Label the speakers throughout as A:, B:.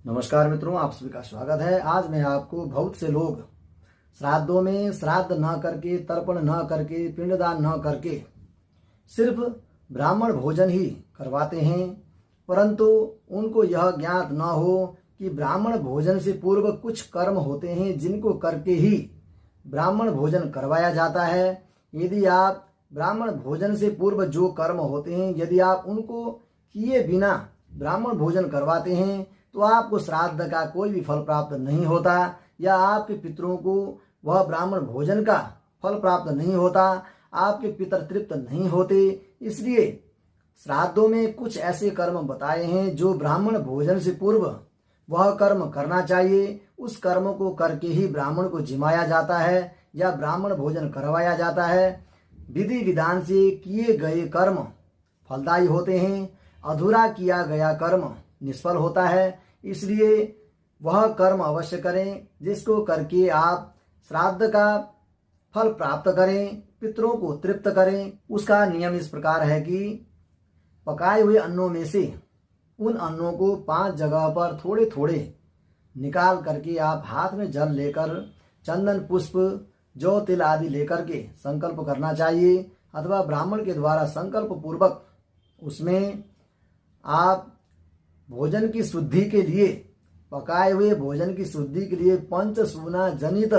A: नमस्कार मित्रों, आप सभी का स्वागत है। आज मैं आपको बहुत से लोग श्राद्धों में श्राद्ध न करके, तर्पण न करके, पिंडदान न करके सिर्फ ब्राह्मण भोजन ही करवाते हैं, परंतु उनको यह ज्ञात न हो कि ब्राह्मण भोजन से पूर्व कुछ कर्म होते हैं जिनको करके ही ब्राह्मण भोजन करवाया जाता है। यदि आप ब्राह्मण भोजन से पूर्व जो कर्म होते हैं, यदि आप उनको किए बिना ब्राह्मण भोजन करवाते हैं तो आपको श्राद्ध का कोई भी फल प्राप्त नहीं होता, या आपके पितरों को वह ब्राह्मण भोजन का फल प्राप्त नहीं होता, आपके पितर तृप्त नहीं होते। इसलिए श्राद्धों में कुछ ऐसे कर्म बताए हैं जो ब्राह्मण भोजन से पूर्व वह कर्म करना चाहिए। उस कर्म को करके ही ब्राह्मण को जिमाया जाता है या ब्राह्मण भोजन करवाया जाता है। विधि विधान से किए गए कर्म फलदायी होते हैं, अधूरा किया गया कर्म निष्फल होता है। इसलिए वह कर्म अवश्य करें जिसको करके आप श्राद्ध का फल प्राप्त करें, पितरों को तृप्त करें। उसका नियम इस प्रकार है कि पकाए हुए अन्नों में से उन अन्नों को 5 जगह पर थोड़े थोड़े निकाल करके आप हाथ में जल लेकर, चंदन पुष्प, जौ तिल आदि लेकर के संकल्प करना चाहिए, अथवा ब्राह्मण के द्वारा संकल्प पूर्वक उसमें आप भोजन की शुद्धि के लिए, पकाए हुए भोजन की शुद्धि के लिए पंचसूना जनित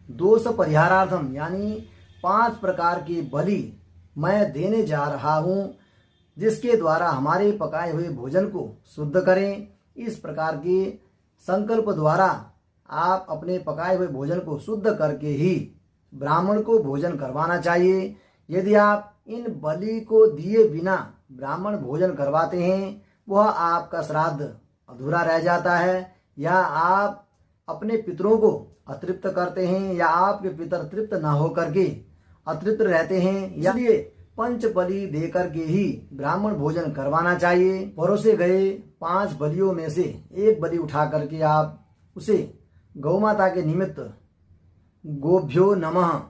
A: दोष परिहारार्थम यानी 5 प्रकार की बलि मैं देने जा रहा हूं, जिसके द्वारा हमारे पकाए हुए भोजन को शुद्ध करें। इस प्रकार के संकल्प द्वारा आप अपने पकाए हुए भोजन को शुद्ध करके ही ब्राह्मण को भोजन करवाना चाहिए। यदि आप इन बलि को दिए बिना ब्राह्मण भोजन करवाते हैं, वह आपका श्राद्ध अधूरा रह जाता है, या आप अपने पितरों को अतृप्त करते हैं, या आपके पितर तृप्त न होकर के अतृप्त रहते हैं। इसलिए पंच बलि देकर के ही ब्राह्मण भोजन करवाना चाहिए। परोसे गए 5 बलियों में से एक बलि उठा करके आप उसे गौ माता के निमित्त गोभ्यो नमः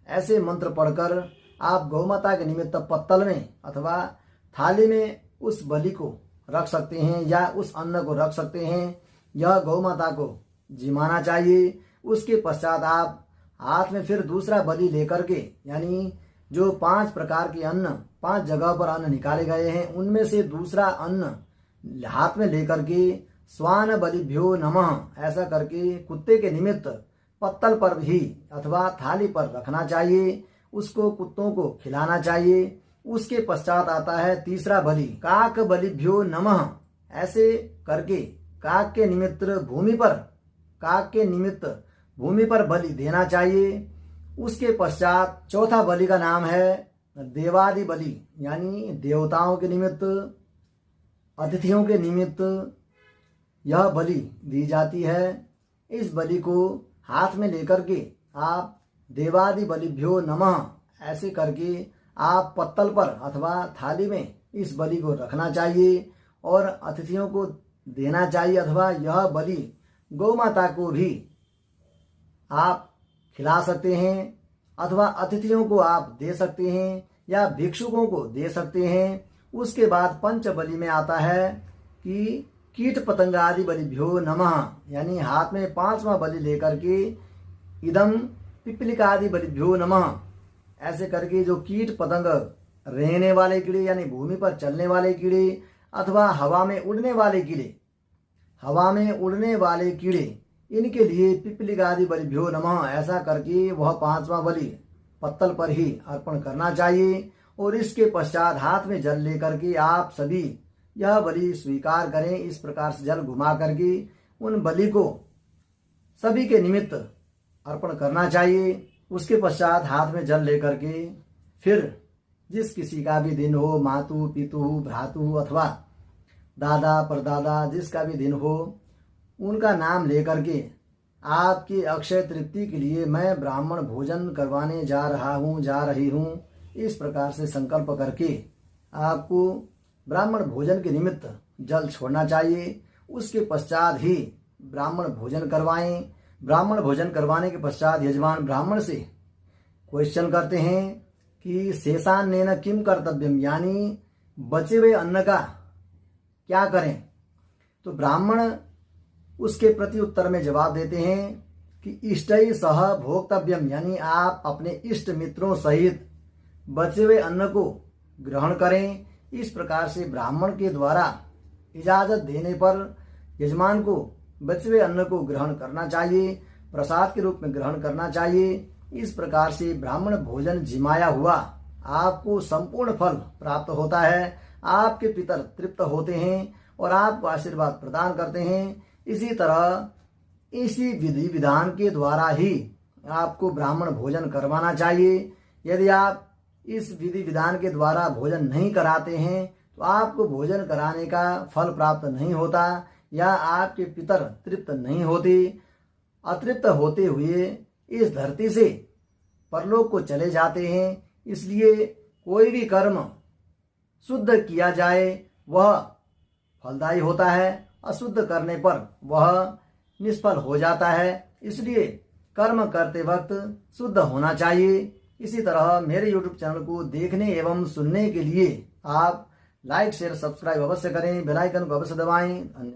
A: ऐसे मंत्र पढ़कर आप गौ माता के निमित्त पत्तल में अथवा थाली में उस बलि को रख सकते हैं, या उस अन्न को रख सकते हैं। यह गौ माता को जिमाना चाहिए। उसके पश्चात आप हाथ में फिर दूसरा बलि लेकर के, यानी जो 5 प्रकार के अन्न 5 जगह पर अन्न निकाले गए हैं, उनमें से दूसरा अन्न हाथ में लेकर के स्वान बलिभ्यो नमः ऐसा करके कुत्ते के निमित्त पत्तल पर भी अथवा थाली पर रखना चाहिए। उसको कुत्तों को खिलाना चाहिए। उसके पश्चात आता है तीसरा बलि, काक बलिभ्यो नमः ऐसे करके काक के निमित्त भूमि पर बलि देना चाहिए। उसके पश्चात चौथा बलि का नाम है देवादि बलि, यानी देवताओं के निमित्त, अतिथियों के निमित्त यह बलि दी जाती है। इस बलि को हाथ में लेकर के आप देवादि बलिभ्यो नमः ऐसे करके आप पत्तल पर अथवा थाली में इस बलि को रखना चाहिए और अतिथियों को देना चाहिए, अथवा यह बलि गौ माता को भी आप खिला सकते हैं, अथवा अतिथियों को आप दे सकते हैं, या भिक्षुकों को दे सकते हैं। उसके बाद पंच बलि में आता है कि कीट पतंगादि बलिभ्यो नमः, यानी हाथ में 5वां बलि लेकर के इदम पिपलिकादि बलिभ्यो नमः ऐसे करके जो कीट पतंग, रहने वाले कीड़े यानी भूमि पर चलने वाले कीड़े, अथवा हवा में उड़ने वाले कीड़े, इनके लिए पिपलिकादि बलिभ्यो नमः ऐसा करके वह 5वां बलि पत्तल पर ही अर्पण करना चाहिए। और इसके पश्चात हाथ में जल लेकर के आप सभी यह बलि स्वीकार करें। इस प्रकार से जल घुमा करके उन बलि को सभी के निमित्त अर्पण करना चाहिए। उसके पश्चात हाथ में जल लेकर के फिर जिस किसी का भी दिन हो, मातु पितु भ्रातु अथवा दादा परदादा जिसका भी दिन हो, उनका नाम लेकर के आपकी अक्षय तृप्ति के लिए मैं ब्राह्मण भोजन करवाने जा रही हूँ, इस प्रकार से संकल्प करके आपको ब्राह्मण भोजन के निमित्त जल छोड़ना चाहिए। उसके पश्चात ही ब्राह्मण भोजन करवाएं। ब्राह्मण भोजन करवाने के पश्चात यजमान ब्राह्मण से क्वेश्चन करते हैं कि शेषान्नेन किम कर्तव्यम, यानी बचे हुए अन्न का क्या करें। तो ब्राह्मण उसके प्रति उत्तर में जवाब देते हैं कि इष्टै सह भोक्तव्यम, यानी आप अपने इष्ट मित्रों सहित बचे हुए अन्न को ग्रहण करें। इस प्रकार से ब्राह्मण के द्वारा इजाजत देने पर यजमान को बचे हुए अन्न को ग्रहण करना चाहिए, प्रसाद के रूप में ग्रहण करना चाहिए। इस प्रकार से ब्राह्मण भोजन जिमाया हुआ आपको संपूर्ण फल प्राप्त होता है, आपके पितर तृप्त होते हैं और आपको आशीर्वाद प्रदान करते हैं। इसी तरह इसी विधि विधान के द्वारा ही आपको ब्राह्मण भोजन करवाना चाहिए। यदि आप इस विधि विधान के द्वारा भोजन नहीं कराते हैं तो आपको भोजन कराने का फल प्राप्त नहीं होता या आपके पितर तृप्त नहीं होते। अतृप्त होते हुए इस धरती से परलोक को चले जाते हैं। इसलिए कोई भी कर्म शुद्ध किया जाए वह फलदायी होता है, अशुद्ध करने पर वह निष्फल हो जाता है। इसलिए कर्म करते वक्त शुद्ध होना चाहिए। इसी तरह मेरे YouTube चैनल को देखने एवं सुनने के लिए आप लाइक शेयर सब्सक्राइब अवश्य करें, बेल आइकन को अवश्य दबाएं।